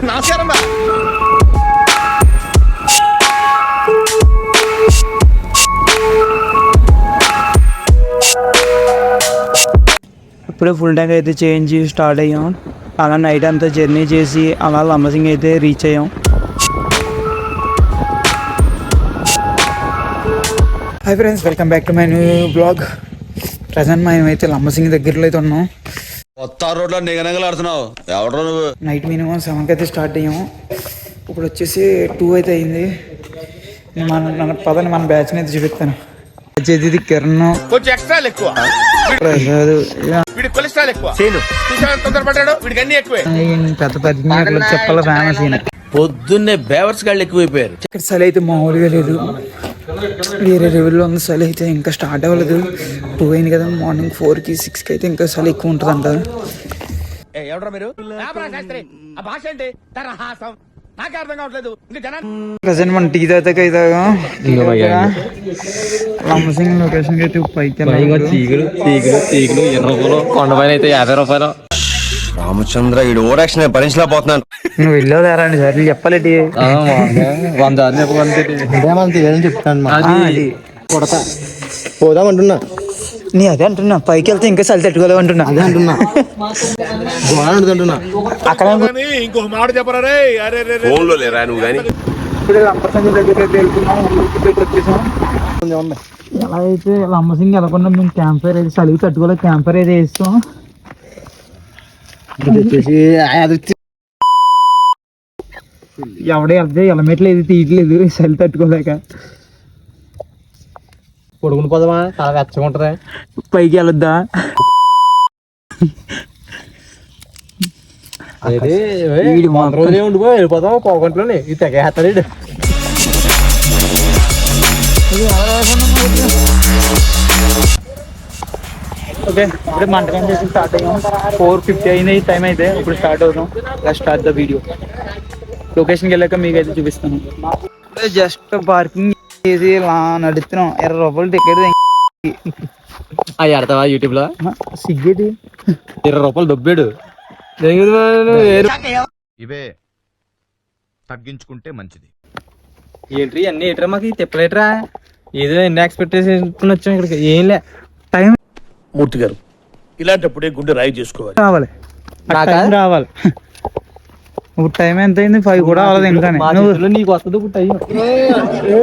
నమస్కారం. ఇప్పుడే full tank అయితే చేంజ్ స్టార్ట్ అయ్యాం. అలా నైట్ అంతా జర్నీ చేసి అలా లంబసింగి అయితే రీచ్ అయ్యాం. Hi friends, welcome back to my new blog. Present మేమైతే లంబసింగి దగ్గరలో అయితే ఉన్నాం. కొత్త రోడ్లో నిగనగలాడుతున్నావు ఎవడో నువ్వు. నైట్ మినిమం 7కి అయితే స్టార్ట్ అయ్యాము. ఇప్పుడు వచ్చేసి 2 అయితే అయింది. పదని మన బ్యాచ్ని అయితే చూపిస్తాను. ఇది కిరణ్, కొంచెం ఎక్స్ట్రా ఎక్కువ, కొలెస్ట్రాల్ ఎక్కువ, తొందరపడ్డాడు, వీడికి అన్ని ఎక్కువే. పెద్ద పెద్ద చెప్పాల ఫేమస్ ఈయన. పొద్దున్నే బేవర్స్ గాళ్ళు ఎక్కువైపోయారు. ఇక్కడ చలి అయితే మామూలుగా లేదు, వేరే లెవెల్లో ఉంది. చలి అయితే ఇంకా స్టార్ట్ అవ్వలేదు. 2 అయింది కదా, మార్నింగ్ 4కి 6కి అయితే ఇంకా చలి ఎక్కువ ఉంటుంది అంటారు. ప్రజెంట్ మన టీ తాతకి అయితే లంబసింగ్ లొకేషన్ అయితే పైకి కొండపైన అయితే 50 రూపాయలు. రామచంద్ర ఈ ఓవరాక్షన్ భరించలేకపోతున్నాను. నువ్వు వెళ్ళేదారా సార్లు చెప్పాలి. 100 చెప్తాను పోదామంటున్నా. నీ అదే అంటున్నా, పైకి వెళ్తే ఇంకా చలి తట్టుకోలేవు అంటున్నా. అదే అంటున్నా అక్కడ ఇంకొక మాట చెప్పరా లేరా నువ్వు కానీ. ఇప్పుడు లంబసింగి దగ్గర వెళ్తున్నాం. ఎలా అయితే లంబసింగి వెళ్ళకుండా మేము క్యాంప్ ఫైర్ అయితే చలివి తట్టుకోలేదు క్యాంప్ ఫైర్ అయితే వేస్తాం. ఎవడే వెళ్తే ఎలమెట్లు తీయట్లేదు చలి తట్టుకోలేక. కొడుకుని పోదామా, చాలా వెచ్చగా ఉంటది. పైకి వెళ్ళొద్దా? రోజులే ఉండిపో వెళ్ళిపోతాం. పోగంటలోనే ఇది తెగేస్తాడు. ఓకే, ఇప్పుడు మంట క్యాంప్ చేసి స్టార్ట్ అయ్యాం. 4:50 అయింది టైం అయితే. ఇప్పుడు స్టార్ట్ అవుతాం. Start the video. లొకేషన్కి వెళ్ళాక మీకు అయితే చూపిస్తాను. జస్ట్ పార్కింగ్ చేసి ఇలా నడుస్తున్నాం. 20 రూపాయలు టికెట్. అవి ఆడతావా యూట్యూబ్ లో? సిగ్గేటి 20 రూపాయలు దొబ్బాడు. ఇవే తగ్గించుకుంటే మంచిది. ఏంటి అన్ని ఏటరా మాకు తిప్పలేటరా? ఏదో ఎన్ని ఎక్స్పెక్టేషన్ వచ్చాం ఇక్కడికి. ఏం లే టైం. మూర్తి గారు, ఇలాంటప్పుడే గుండె రాయి చేసుకోవాలి. రావాలి రావాలి. ఇప్పుడు టైం ఎంత అయింది? 5 కూడా అవ్వలేదు ఇంకా. నీకు వస్తుంది ఇప్పుడు టైం.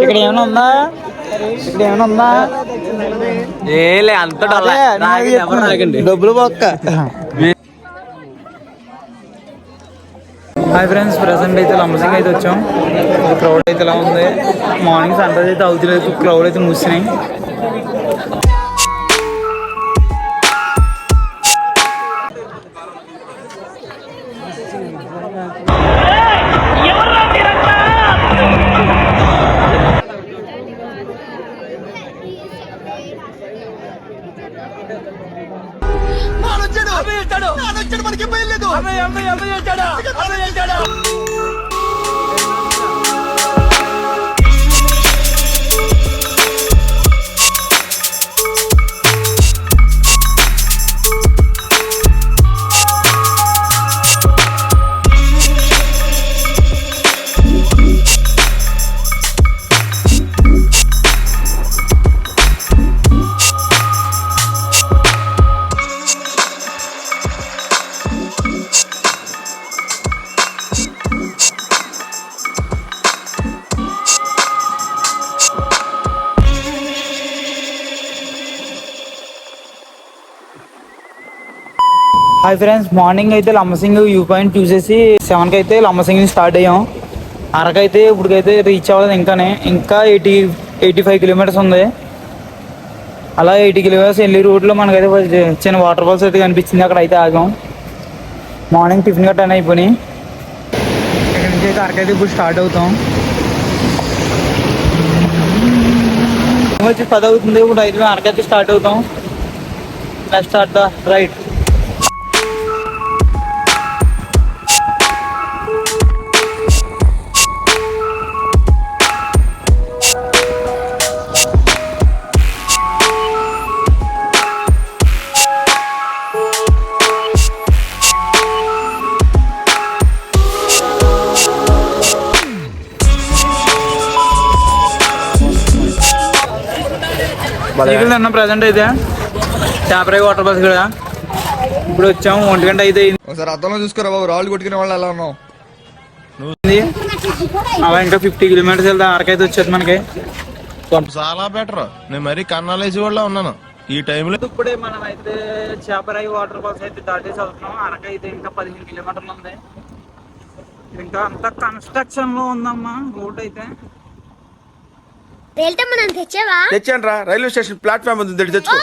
ఇక్కడ ఏమైనా ఉందా? ఇక్కడ ఏమైనా ఉందా? ఏలే అంత డబ్బులు పక్క. హాయ్ ఫ్రెండ్స్, ప్రెసెంట్ అయితే లంబసింగి అయితే వచ్చాం. క్రౌడ్ అయితే ఇలా ఉంది. మార్నింగ్ సన్ రైజ్ అయితే అవుతలేదు, క్రౌడ్ అయితే మూసినాయి. హాయ్ ఫ్రెండ్స్, మార్నింగ్ అయితే లంబసింగి వ్యూ పాయింట్ చూసేసి 7కి అయితే లంబసింగి స్టార్ట్ అయ్యాం. అరకైతే ఇప్పటికైతే రీచ్ అవ్వలేదు. ఇంకా 85 కిలోమీటర్స్ ఉంది. అలా 80 కిలోమీటర్స్ వెళ్ళి రూట్లో మనకైతే చిన్న వాటర్ ఫాల్స్ అయితే కనిపించింది. అక్కడ అయితే ఆగాం. మార్నింగ్ టిఫిన్ గట్రా అయిపోయినాయి. ఇక్కడ నుంచి అయితే అరకైతే ఇప్పుడు స్టార్ట్ అవుతాం. వచ్చి 10 అవుతుంది. ఇప్పుడు 5 అరకైతే స్టార్ట్ అవుతాం. Next start the right. ఇక్కడ ఉన్నాం ప్రజెంట్ అయితే చేపరాయి వాటర్ బస్ కూడా. ఇప్పుడు వచ్చాము 1 గంట అయితే ఒకసారి అర్థంలో చూసుకోరా బాబు, రాళ్ళు కొట్టుకునే వాళ్ళు ఎలా ఉన్నావు. అలా ఇంకా 50 కిలోమీటర్స్ వెళ్తే అరకైతే వచ్చేది మనకి. చాలా బెటర్. నేను మరీ కన్నాలేసి వాళ్ళ ఉన్నాను ఈ టైంలో. ఇప్పుడే మనం అయితే చేపరాయి వాటర్ ఫాల్స్ అయితే దాటేసి అవుతున్నాం. అరక అయితే ఇంకా 15 కిలోమీటర్లు ఉంది. ఇంకా అంత కన్స్ట్రక్షన్ లో ఉందమ్మా రోడ్ అయితే. తెచ్చాను రా, రైల్వే స్టేషన్ ప్లాట్ఫామ్ ఉంది, తెచ్చుకో.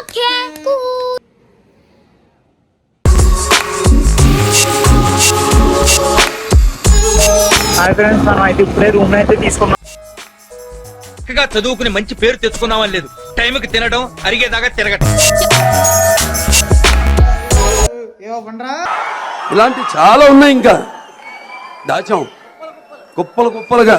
హాయ్ ఫ్రెండ్స్, మనం అయితే ఇప్పుడే రూమ్ అయితే తీసుకున్నాం. చక్కగా చదువుకుని మంచి పేరు తెచ్చుకున్నామని లేదు, టైంకి తినడం, అరిగేదాకా తిరగటం. ఇలాంటి చాలా ఉన్నాయి, ఇంకా దాచాం కుప్పలు కుప్పలుగా.